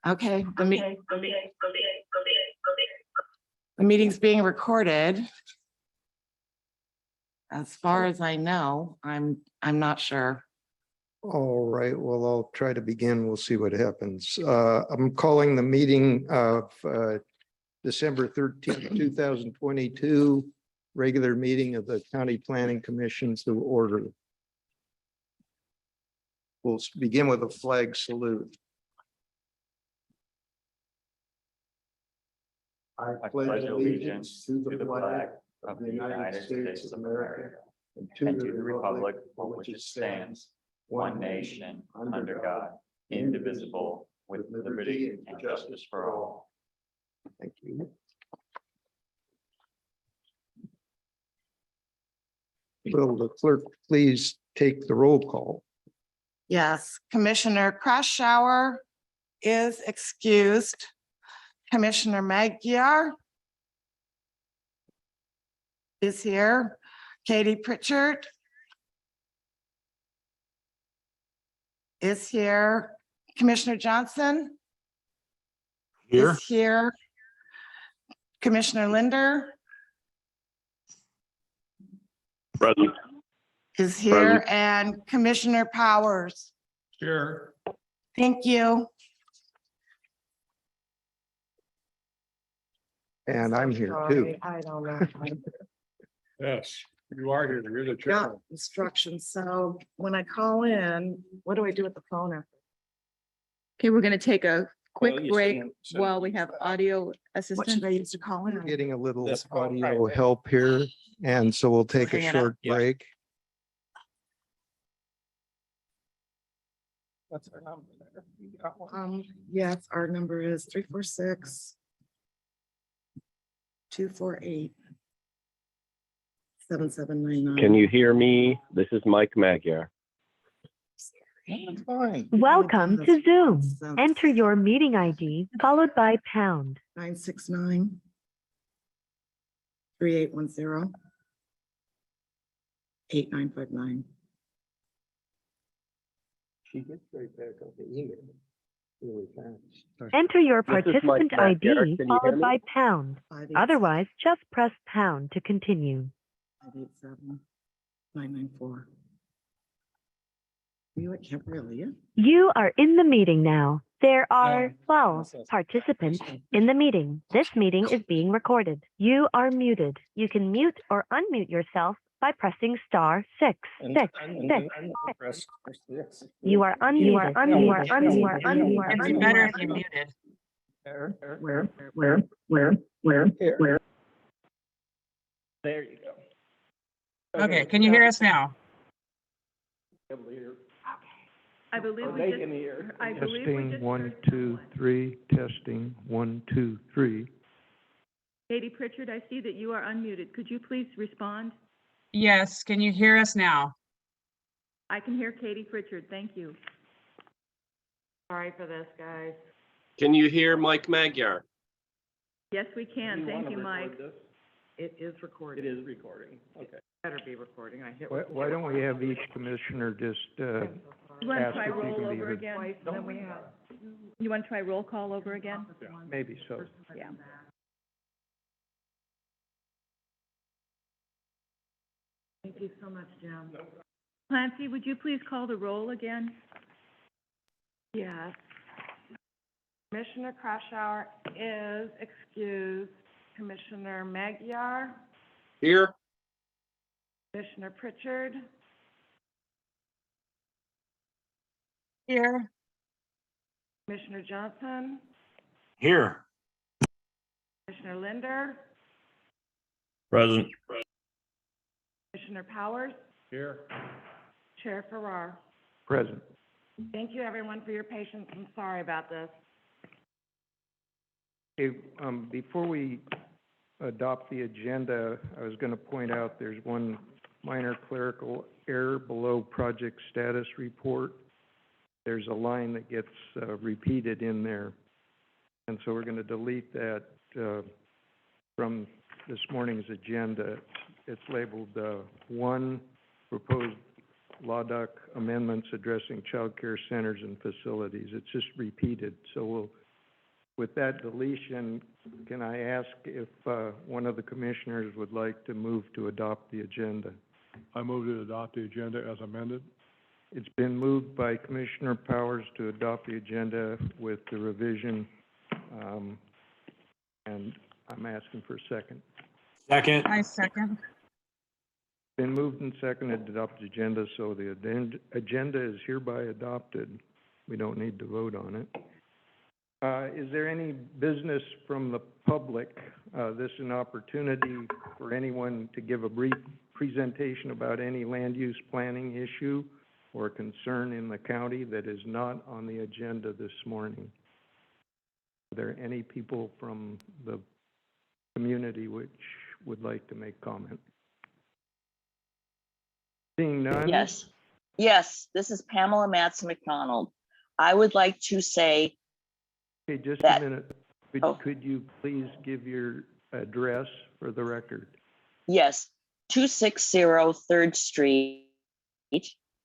Okay, the meeting's being recorded. As far as I know, I'm not sure. All right, well, I'll try to begin. We'll see what happens. I'm calling the meeting of December 13th, 2022, regular meeting of the County Planning Commission to order. We'll begin with a flag salute. I pledge allegiance to the flag of the United States of America and to the republic for which it stands, one nation, under God, indivisible, with liberty and justice for all. Thank you. Will the clerk please take the roll call? Yes, Commissioner Crashour is excused. Commissioner Magyar is here. Katie Pritchard is here. Commissioner Johnson is here. Commissioner Linder Present. is here, and Commissioner Powers. Here. Thank you. And I'm here too. I don't know. Yes, you are here. You're the Got chairman. instructions. So when I call in, what do I do with the phone after? Okay, we're going to take a quick Well, you break send- while we have audio What assistance. should I use to call in? Getting a little This- audio help here, and so we'll take a Hang it short up. Yeah. break. What's our number there? You got one? Yes, our number is 346-248-7799. Can you hear me? This is Mike Magyar. That's fine. Welcome to Zoom. Sense. Enter your meeting ID followed by pound. 969-3810-8959. She gets right back on the email really fast. Enter your This is Mike participant ID Magyar. Can you hear followed me? by pound. 587-587-994. Otherwise, just press pound to continue. You can't really. You are in the meeting now. There are No. 12 participants in the meeting. This meeting is being recorded. You are muted. You can mute or unmute yourself by pressing *6. Press this. You are unmuted. It'd be better if you muted. Where? There you go. Okay, can you hear us now? Able to hear. I believe Or we they just, can hear. I believe we Testing just 1, heard 2, someone. 3, testing 1, 2, 3. Katie Pritchard, I see that you are unmuted. Could you please respond? Yes, can you hear us now? I can hear Katie Pritchard. Thank you. Sorry for this, guys. Can you hear Mike Magyar? Yes, we can. Thank you, Mike. It is It recorded. is recording. Okay. Better be recording. I hit. Why don't we have each commissioner just You want to ask try if you roll can be over heard? again? Twice, and then we had. You want to try roll call over again? Maybe so. Yeah. Thank you so much, Jim. Clancy, would you please call the roll again? Yes. Commissioner Crashour is excused. Commissioner Magyar, Here? Commissioner Pritchard, Here. Commissioner Johnson, Here. Commissioner Linder, Present. Commissioner Powers, Here. Chair Farrar. Present. Thank you, everyone, for your patience. I'm sorry about this. Okay, before we adopt the agenda, I was going to point out there's one minor clerical error below project status report. There's a line that gets repeated in there. And so we're going to delete that from this morning's agenda. It's labeled 1, proposed LADOC amendments addressing child care centers and facilities. It's just repeated, so we'll with that deletion, can I ask if, one of the commissioners would like to move to adopt the agenda? I move to adopt the agenda as amended. It's been moved by Commissioner Powers to adopt the agenda with the revision, and I'm asking for a second. Second. I second. Been moved and seconded to adopt the agenda, so the agenda is hereby adopted. We don't need to vote on it. Is there any business from the public? This is an opportunity for anyone to give a brief presentation about any land use planning issue or concern in the county that is not on the agenda this morning. Are there any people from the community which would like to make comment? Seeing none? Yes, this is Pamela Matson McDonald. I would like to say, Okay, just a that- minute. Could you please give your address for the record? yes, 260 3rd Street,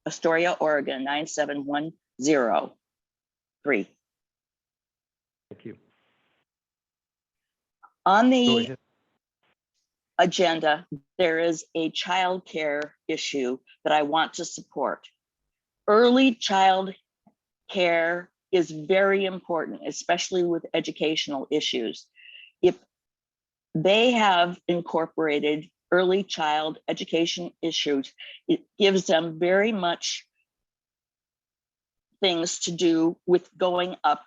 Astoria, Oregon, 97103. Thank you. On Go the ahead. agenda, there is a child care issue that I want to support. Early child care is very important, especially with educational issues. If they have incorporated early child education issues, it gives them very much things to do with going up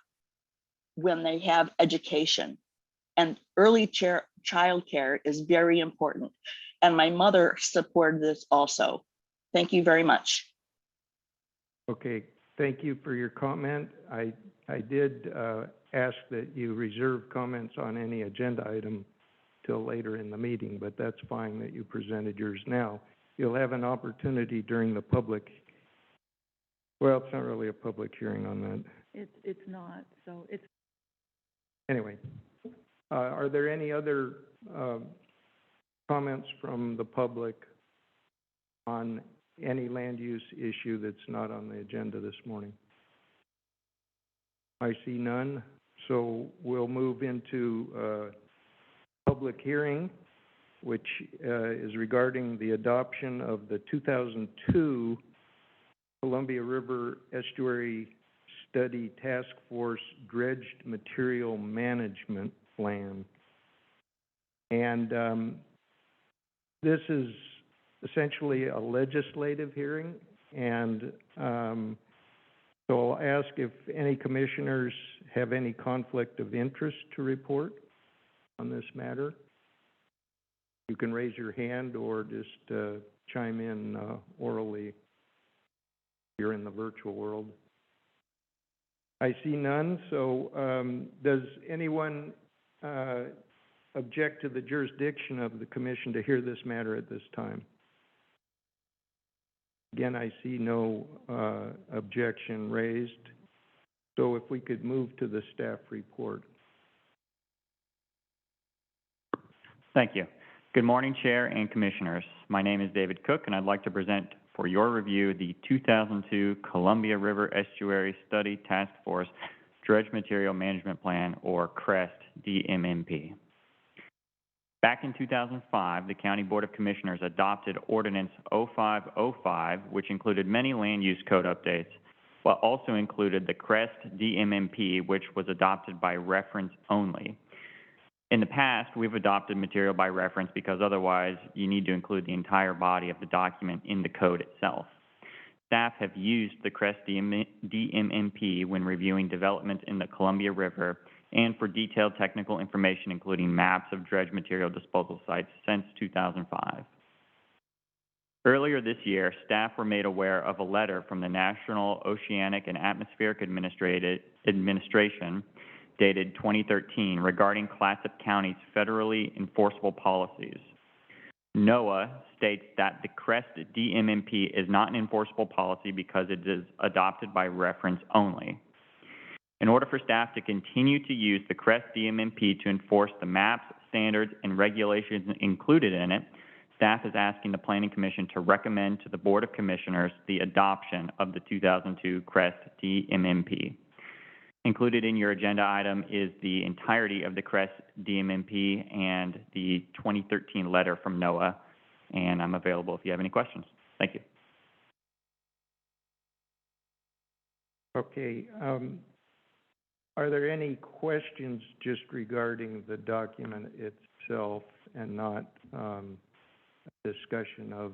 when they have education. And early child care is very important. And my mother supported this also. Thank you very much. Okay, thank you for your comment. I did ask that you reserve comments on any agenda item till later in the meeting, but that's fine that you presented yours now. You'll have an opportunity during the public, well, it's not really a public hearing on that. It's not, so it's. Anyway, are there any other comments from the public on any land use issue that's not on the agenda this morning? I see none, so we'll move into public hearing, which is regarding the adoption of the 2002 Columbia River Estuary Study Task Force Dredged Material Management Plan. And this is essentially a legislative hearing, and so I'll ask if any commissioners have any conflict of interest to report on this matter. You can raise your hand or just chime in orally if you're in the virtual world. I see none, so does anyone object to the jurisdiction of the commission to hear this matter at this time? Again, I see no objection raised, so if we could move to the staff report. Thank you. Good morning, Chair and Commissioners. My name is David Cook, and I'd like to present for your review the 2002 Columbia River Estuary Study Task Force Dredge Material Management Plan, or CREST DMMP. Back in 2005, the County Board of Commissioners adopted Ordinance 0505, which included many land use code updates, but also included the CREST DMMP, which was adopted by reference only. In the past, we've adopted material by reference because otherwise you need to include the entire body of the document in the code itself. Staff have used the CREST DMMP when reviewing development in the Columbia River and for detailed technical information, including maps of dredge material disposal sites since 2005. Earlier this year, staff were made aware of a letter from the National Oceanic and Atmospheric Administration dated 2013 regarding Clatsop County's federally enforceable policies. NOAA states that the CREST DMMP is not an enforceable policy because it is adopted by reference only. In order for staff to continue to use the CREST DMMP to enforce the maps, standards, and regulations included in it, staff is asking the Planning Commission to recommend to the Board of Commissioners the adoption of the 2002 CREST DMMP. Included in your agenda item is the entirety of the CREST DMMP and the 2013 letter from NOAA, and I'm available if you have any questions. Thank you. Okay, are there any questions just regarding the document itself and not a discussion of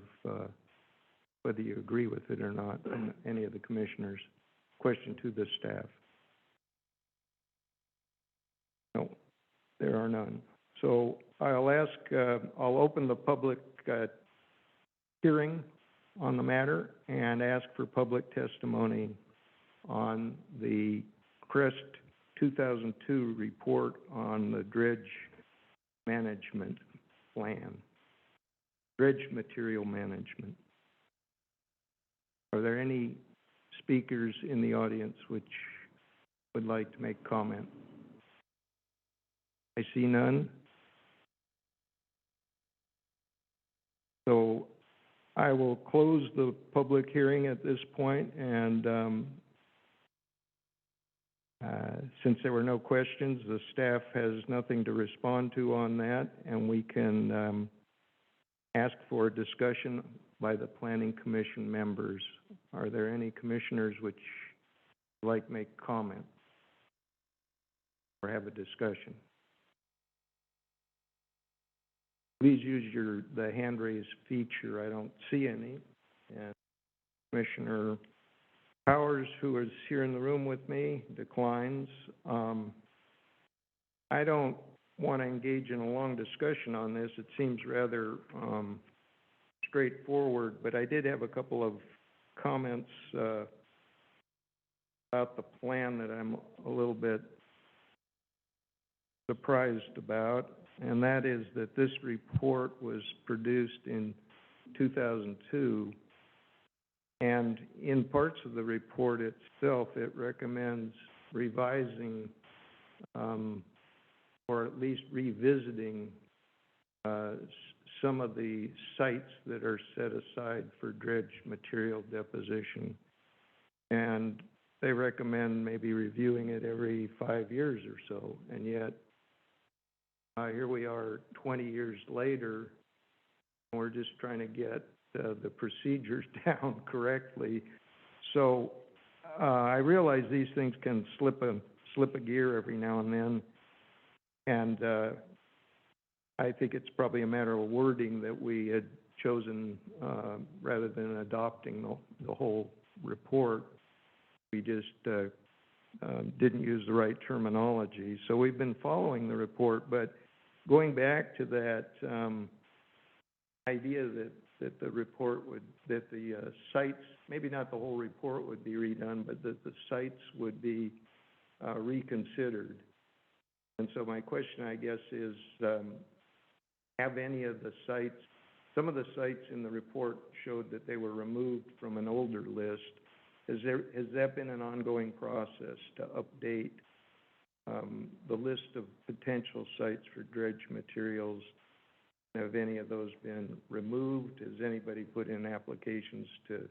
whether you agree with it or not from any of the commissioners? Question to the staff? No, there are none. So I'll open the public hearing on the matter and ask for public testimony on the CREST 2002 report on the dredge management plan, dredge material management. Are there any speakers in the audience which would like to make comment? I see none. So I will close the public hearing at this point, and since there were no questions, the staff has nothing to respond to on that, and we can ask for a discussion by the Planning Commission members. Are there any commissioners which would like to make comment or have a discussion? Please use the hand raise feature. I don't see any. And Commissioner Powers, who is here in the room with me, declines. I don't want to engage in a long discussion on this. It seems rather straightforward, but I did have a couple of comments about the plan that I'm a little bit surprised about, and that is that this report was produced in 2002, and in parts of the report itself, it recommends revising or at least revisiting some of the sites that are set aside for dredge material deposition. And they recommend maybe reviewing it every 5 years or so, and yet here we are 20 years later, and we're just trying to get the procedures down correctly. So I realize these things can slip a gear every now and then, and I think it's probably a matter of wording that we had chosen rather than adopting the whole report. We just didn't use the right terminology. So we've been following the report, but going back to that idea that the report that the sites, maybe not the whole report would be redone, but that the sites would be reconsidered. And so my question, I guess, is have any of the sites, some of the sites in the report showed that they were removed from an older list. Has that been an ongoing process to update the list of potential sites for dredge materials? Have any of those been removed? Has anybody put in applications to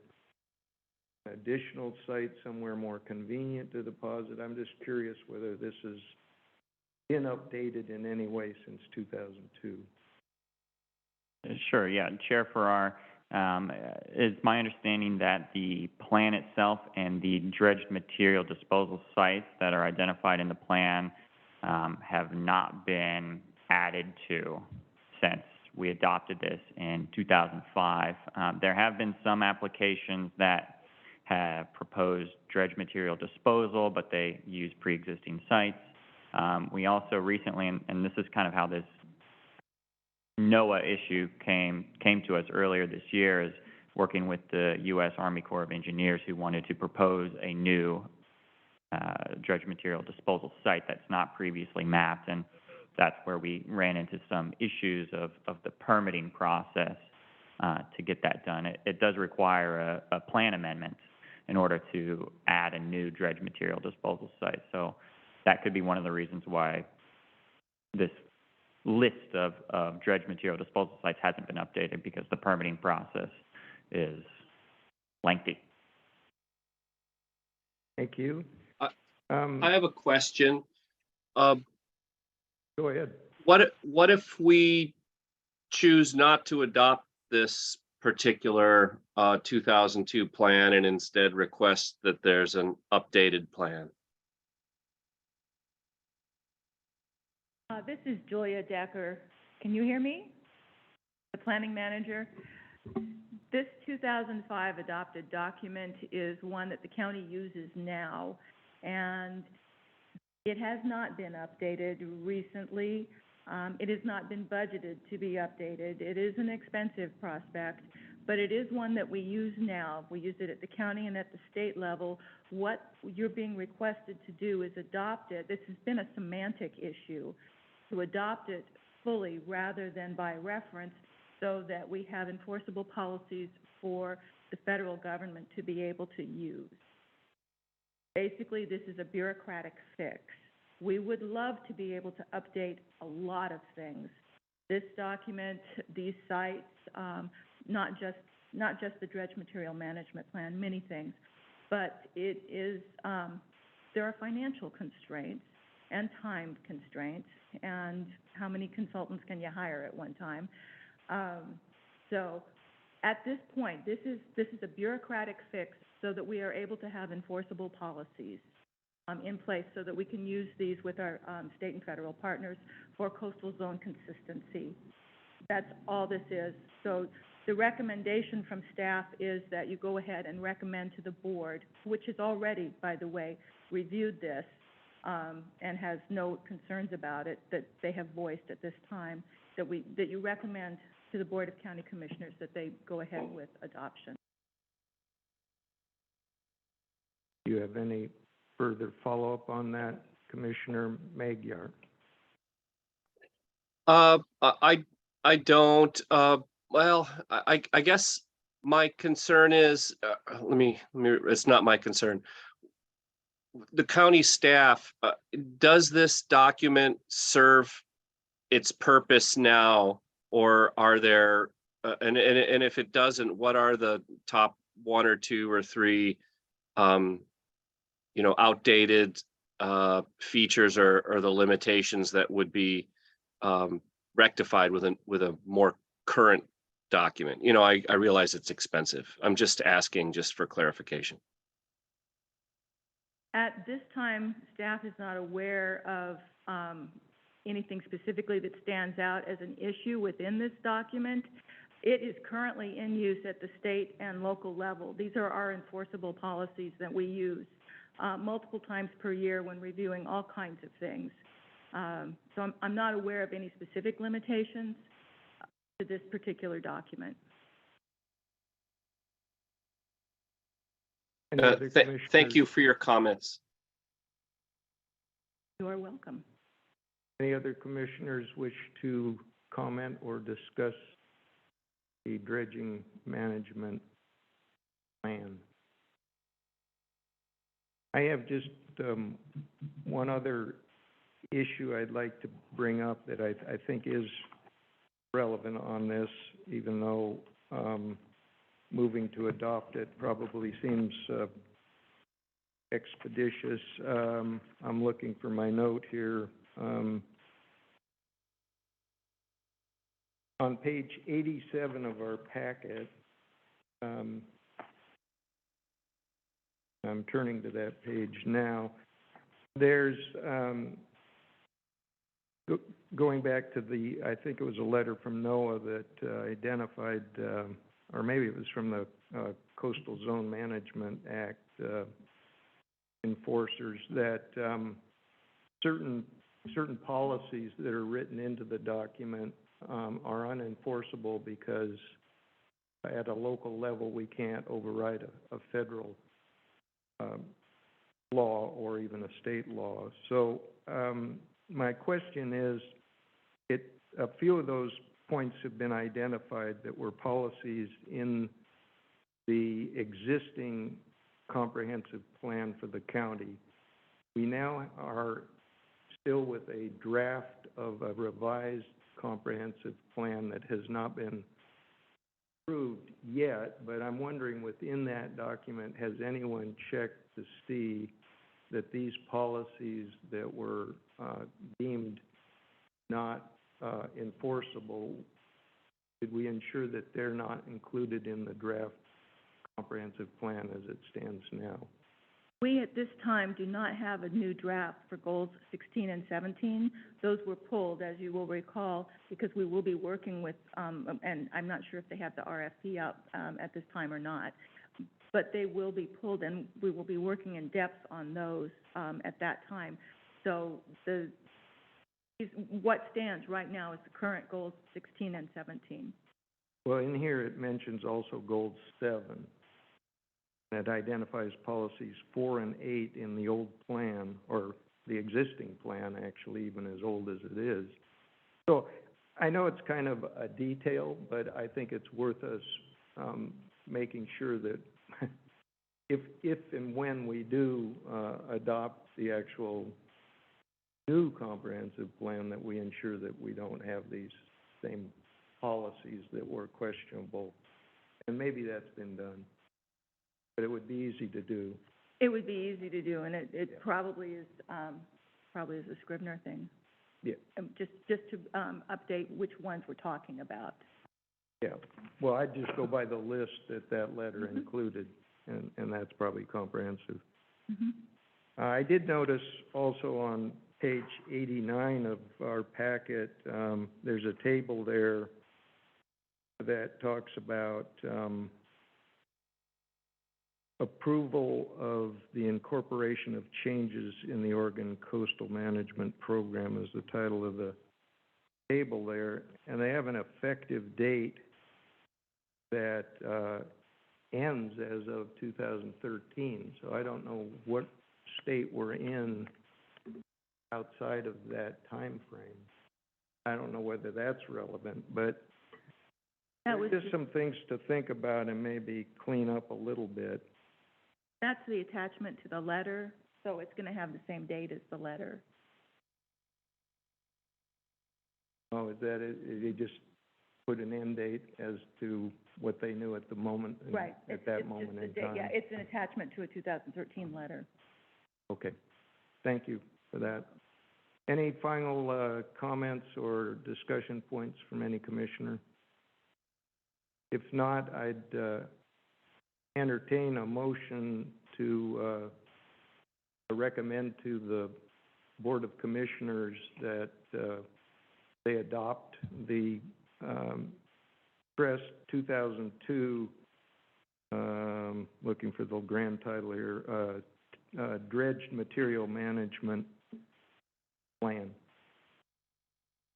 additional sites somewhere more convenient to deposit? I'm just curious whether this has been updated in any way since 2002. Sure, yeah. Chair Farrar, it's my understanding that the plan itself and the dredged material disposal sites that are identified in the plan have not been added to since we adopted this in 2005. There have been some applications that have proposed dredge material disposal, but they use pre-existing sites. We also recently, and this is kind of how this NOAA issue came to us earlier this year, is working with the U.S. Army Corps of Engineers, who wanted to propose a new dredge material disposal site that's not previously mapped, and that's where we ran into some issues of the permitting process to get that done. It does require a plan amendment in order to add a new dredge material disposal site. So that could be one of the reasons why this list of dredge material disposal sites hasn't been updated, because the permitting process is lengthy. Thank you. I have a question. Go ahead. What if we choose not to adopt this particular 2002 plan and instead request that there's an updated plan? This is Julia Decker. Can you hear me? The planning manager. This 2005 adopted document is one that the county uses now, and it has not been updated recently. It has not been budgeted to be updated. It is an expensive prospect, but it is one that we use now. We use it at the county and at the state level. What you're being requested to do is adopt it. This has been a semantic issue, to adopt it fully rather than by reference, so that we have enforceable policies for the federal government to be able to use. Basically, this is a bureaucratic fix. We would love to be able to update a lot of things. This document, these sites, not just the dredge material management plan, many things, but it is, there are financial constraints and time constraints, and how many consultants can you hire at one time? So at this point, this is a bureaucratic fix so that we are able to have enforceable policies in place so that we can use these with our state and federal partners for coastal zone consistency. That's all this is. So the recommendation from staff is that you go ahead and recommend to the board, which has already, by the way, reviewed this and has no concerns about it that they have voiced at this time, that you recommend to the Board of County Commissioners that they go ahead with adoption. Do you have any further follow-up on that, Commissioner Magyar? I don't. Well, I guess my concern is, it's not my concern. The county staff, does this document serve its purpose now, or are there, and if it doesn't, what are the top 1 or 2 or 3, outdated features or the limitations that would be rectified with a more current document? I realize it's expensive. I'm just asking just for clarification. At this time, staff is not aware of anything specifically that stands out as an issue within this document. It is currently in use at the state and local level. These are our enforceable policies that we use multiple times per year when reviewing all kinds of things. So I'm not aware of any specific limitations to this particular document. Thank you for your comments. You are welcome. Any other commissioners wish to comment or discuss the dredging management plan? I have just one other issue I'd like to bring up that I think is relevant on this, even though moving to adopt it probably seems expeditious. I'm looking for my note here. On page 87 of our packet, I'm turning to that page now. There's, going back to I think it was a letter from NOAA that identified, or maybe it was from the Coastal Zone Management Act enforcers, that certain policies that are written into the document are unenforceable because at a local level we can't override a federal law or even a state law. So my question is, a few of those points have been identified that were policies in the existing comprehensive plan for the county. We now are still with a draft of a revised comprehensive plan that has not been approved yet, but I'm wondering, within that document, has anyone checked to see that these policies that were deemed not enforceable, did we ensure that they're not included in the draft comprehensive plan as it stands now? We at this time do not have a new draft for goals 16 and 17. Those were pulled, as you will recall, because we will be working with, and I'm not sure if they have the RFP out at this time or not, but they will be pulled and we will be working in depth on those at that time. So what stands right now is the current goals 16 and 17. Well, in here it mentions also goal 7. That identifies policies 4 and 8 in the old plan, or the existing plan, actually, even as old as it is. So I know it's kind of a detail, but I think it's worth us making sure that if and when we do adopt the actual new comprehensive plan, that we ensure that we don't have these same policies that were questionable. And maybe that's been done. But it would be easy to do. It would be easy to do, and it probably is a Scrivener thing. Yeah. Just to update which ones we're talking about. Yeah. Well, I'd just go by the list that letter included, and that's probably comprehensive. I did notice also on page 89 of our packet, there's a table there that talks about approval of the incorporation of changes in the Oregon Coastal Management Program is the title of the table there, and they have an effective date that ends as of 2013. So I don't know what state we're in outside of that time frame. I don't know whether that's relevant, but there's just some things to think about and maybe clean up a little bit. That's the attachment to the letter, so it's going to have the same date as the letter. Oh, is that it? They just put an end date as to what they knew at the moment, Right. at that moment in time? Yeah, it's an attachment to a 2013 letter. Okay. Thank you for that. Any final comments or discussion points from any commissioner? If not, I'd entertain a motion to recommend to the Board of Commissioners that they adopt the CREST 2002, looking for the grand title here, Dredged Material Management Plan.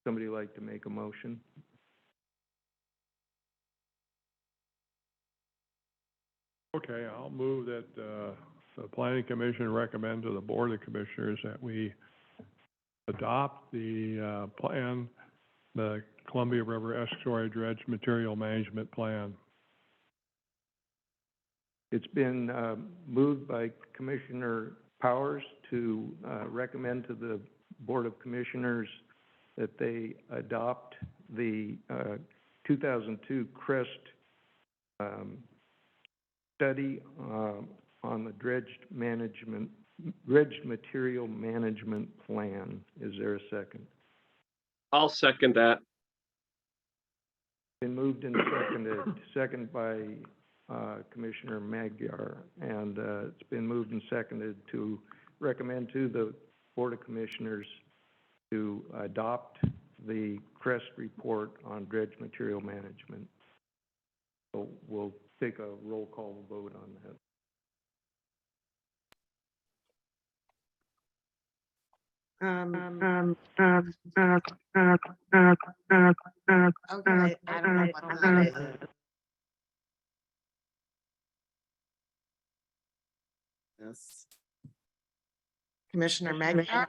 Somebody like to make a motion? Okay, I'll move that the Planning Commission recommend to the Board of Commissioners that we adopt the plan, the Columbia River Estuary Dredge Material Management Plan. It's been moved by Commissioner Powers to recommend to the Board of Commissioners that they adopt the 2002 CREST study on the dredged material management plan. Is there a second? I'll second that. Been moved and seconded by Commissioner Magyar, and it's been moved and seconded to recommend to the Board of Commissioners to adopt the CREST report on dredge material management. So we'll take a roll call vote on that. Okay, I don't know what that is. Yes. Commissioner Magyar?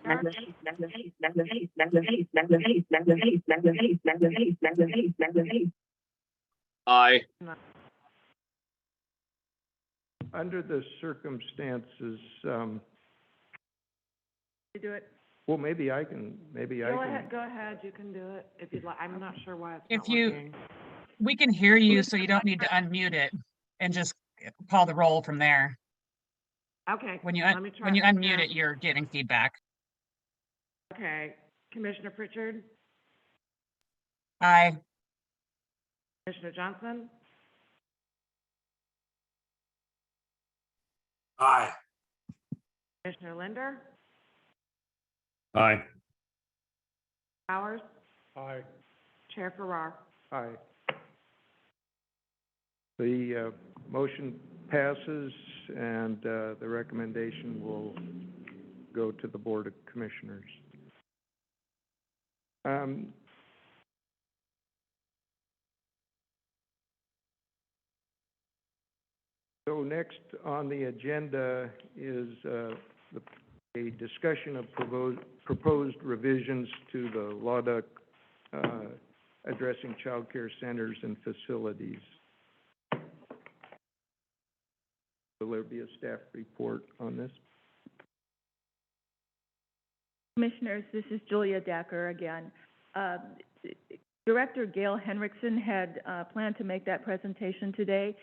Aye. Under the circumstances, You do it. well, maybe I can. Go ahead, you can do it if you'd like. I'm not sure why it's If not you- working. We can hear you, so you don't need to unmute it and just call the roll from there. Okay. When you, let me try when you this unmute now. it, you're getting feedback. Okay, Commissioner Pritchard, Aye. Commissioner Johnson, Aye. Commissioner Linder, Aye. Powers, Aye. Chair Farrar. Aye. The motion passes, and the recommendation will go to the Board of Commissioners. So next on the agenda is a discussion of proposed revisions to the law doc addressing child care centers and facilities. Will there be a staff report on this? Commissioners, this is Julia Dacker again. Director Gail Henriksen had planned to make that presentation today.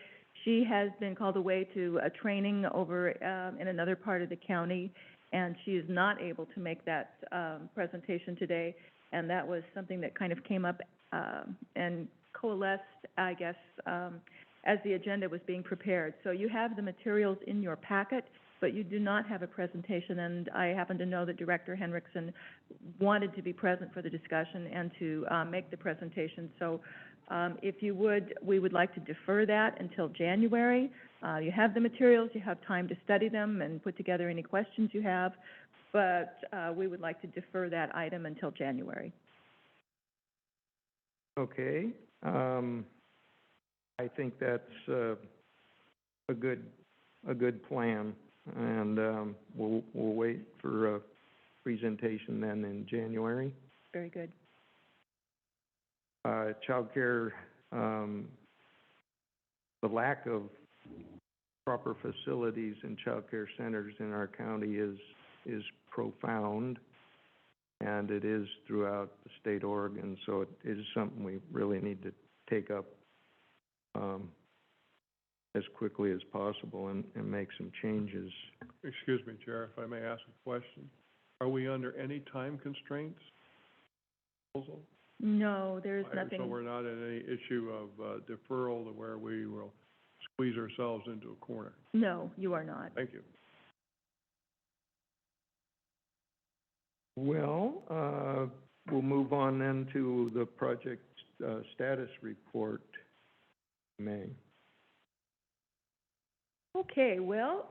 She has been called away to a training over in another part of the county, and she is not able to make that presentation today. And that was something that kind of came up and coalesced, I guess, as the agenda was being prepared. So you have the materials in your packet, but you do not have a presentation, and I happen to know that Director Henriksen wanted to be present for the discussion and to make the presentation. So if you would, we would like to defer that until January. You have the materials, you have time to study them and put together any questions you have, but we would like to defer that item until January. Okay. I think that's a good plan, and we'll wait for a presentation then in January. Very good. Childcare, the lack of proper facilities and childcare centers in our county is profound, and it is throughout the state of Oregon, so it is something we really need to take up as quickly as possible and make some changes. Excuse me, Chair, if I may ask a question. Are we under any time constraints? Proposal? No, there's nothing. So we're not in any issue of deferral to where we will squeeze ourselves into a corner? No, you are not. Thank you. Well, we'll move on then to the project status report, May. Okay, well,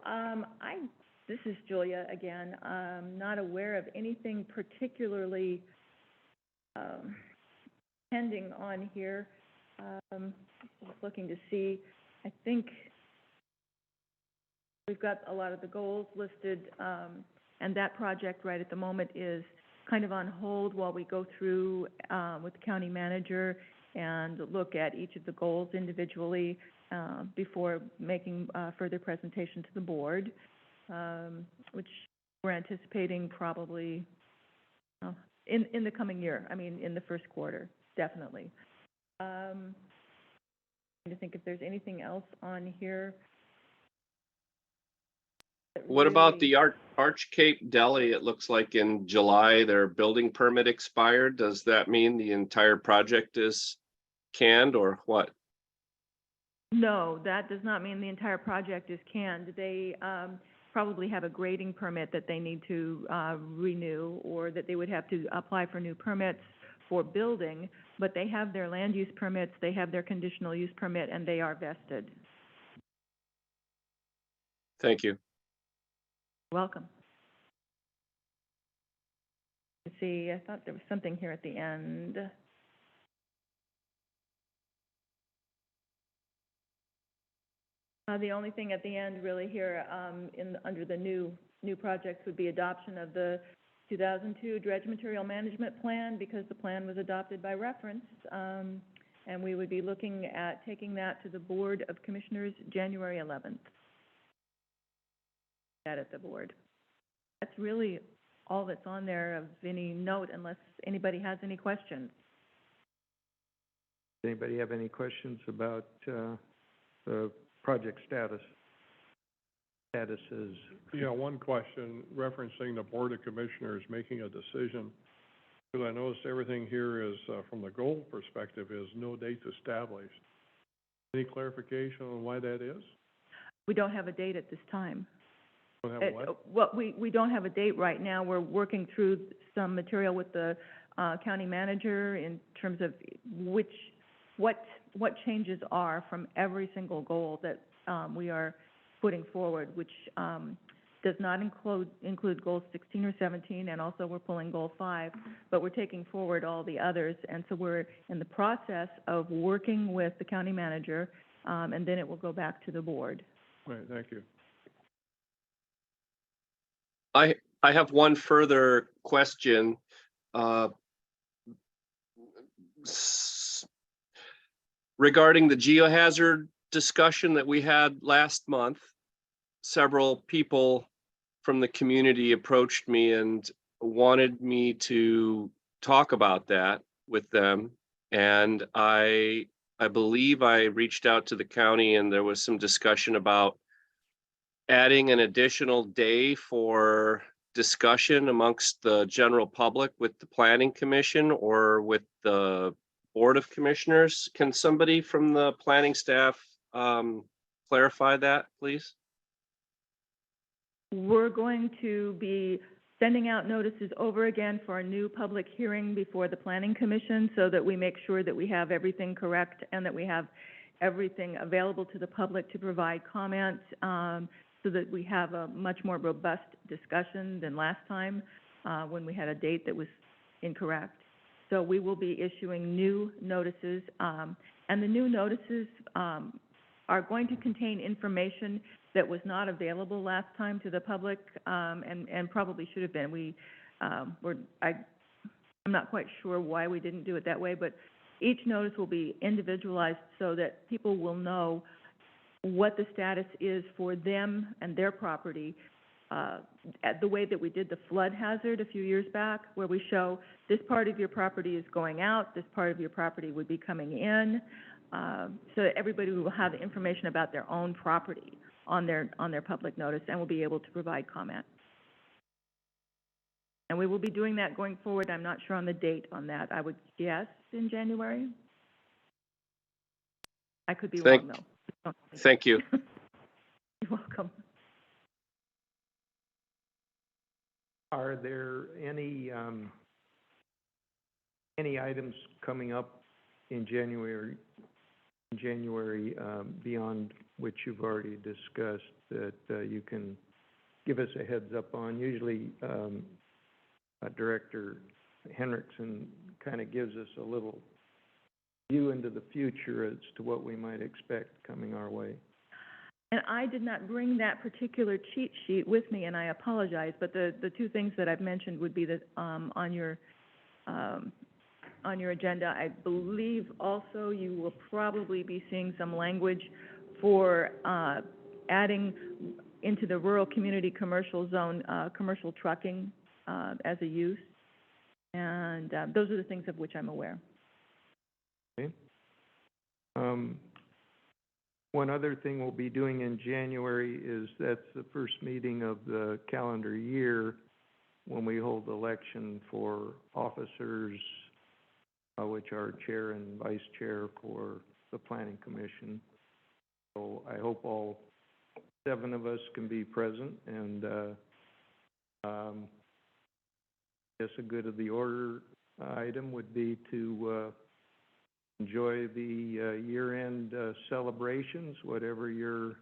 this is Julia again. I'm not aware of anything particularly pending on here. Just looking to see, I think we've got a lot of the goals listed, and that project right at the moment is kind of on hold while we go through with the county manager and look at each of the goals individually before making further presentation to the board, which we're anticipating probably in the coming year. I mean, in the first quarter, definitely. Trying to think if there's anything else on here. What about the Arch Cape Deli? It looks like in July, their building permit expired. Does that mean the entire project is canned or what? No, that does not mean the entire project is canned. They probably have a grading permit that they need to renew, or that they would have to apply for new permits for building, but they have their land use permits, they have their conditional use permit, and they are vested. Thank you. Welcome. Let's see, I thought there was something here at the end. The only thing at the end really here under the new projects would be adoption of the 2002 Dredge Material Management Plan, because the plan was adopted by reference, and we would be looking at taking that to the Board of Commissioners January 11th. That at the board. That's really all that's on there of any note, unless anybody has any questions. Anybody have any questions about the project status? statuses. Yeah, one question referencing the Board of Commissioners making a decision. Because I noticed everything here is, from the goal perspective, is no dates established. Any clarification on why that is? We don't have a date at this time. Don't have what? Well, we don't have a date right now. We're working through some material with the county manager in terms of what changes are from every single goal that we are putting forward, which does not include goals 16 or 17, and also we're pulling goal 5, but we're taking forward all the others. And so we're in the process of working with the county manager, and then it will go back to the board. Right, thank you. I have one further question. Regarding the geohazard discussion that we had last month, several people from the community approached me and wanted me to talk about that with them. And I believe I reached out to the county and there was some discussion about adding an additional day for discussion amongst the general public with the Planning Commission or with the Board of Commissioners. Can somebody from the planning staff clarify that, please? We're going to be sending out notices over again for a new public hearing before the Planning Commission so that we make sure that we have everything correct and that we have everything available to the public to provide comments, so that we have a much more robust discussion than last time when we had a date that was incorrect. So we will be issuing new notices, and the new notices are going to contain information that was not available last time to the public, and probably should have been. I'm not quite sure why we didn't do it that way, but each notice will be individualized so that people will know what the status is for them and their property, at the way that we did the flood hazard a few years back, where we show this part of your property is going out, this part of your property would be coming in, so that everybody will have the information about their own property on their public notice and will be able to provide comment. And we will be doing that going forward. I'm not sure on the date on that. I would guess in January. I could be wrong, though. Thank you. You're welcome. Are there any items coming up in January beyond which you've already discussed that you can give us a heads up on? Usually, Director Henriksen kind of gives us a little view into the future as to what we might expect coming our way. And I did not bring that particular cheat sheet with me, and I apologize, but the two things that I've mentioned would be that on your agenda. I believe also you will probably be seeing some language for adding into the rural community commercial zone, commercial trucking as a use. And those are the things of which I'm aware. Okay. One other thing we'll be doing in January is that's the first meeting of the calendar year when we hold election for officers, which are chair and vice chair for the Planning Commission. So I hope all 7 of us can be present, and I guess a good of the order item would be to enjoy the year-end celebrations, whatever your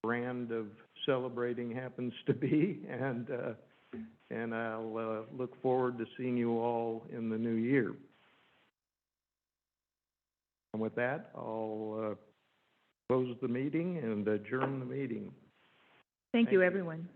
brand of celebrating happens to be, and I'll look forward to seeing you all in the new year. And with that, I'll close the meeting and adjourn the meeting. Thank you, everyone.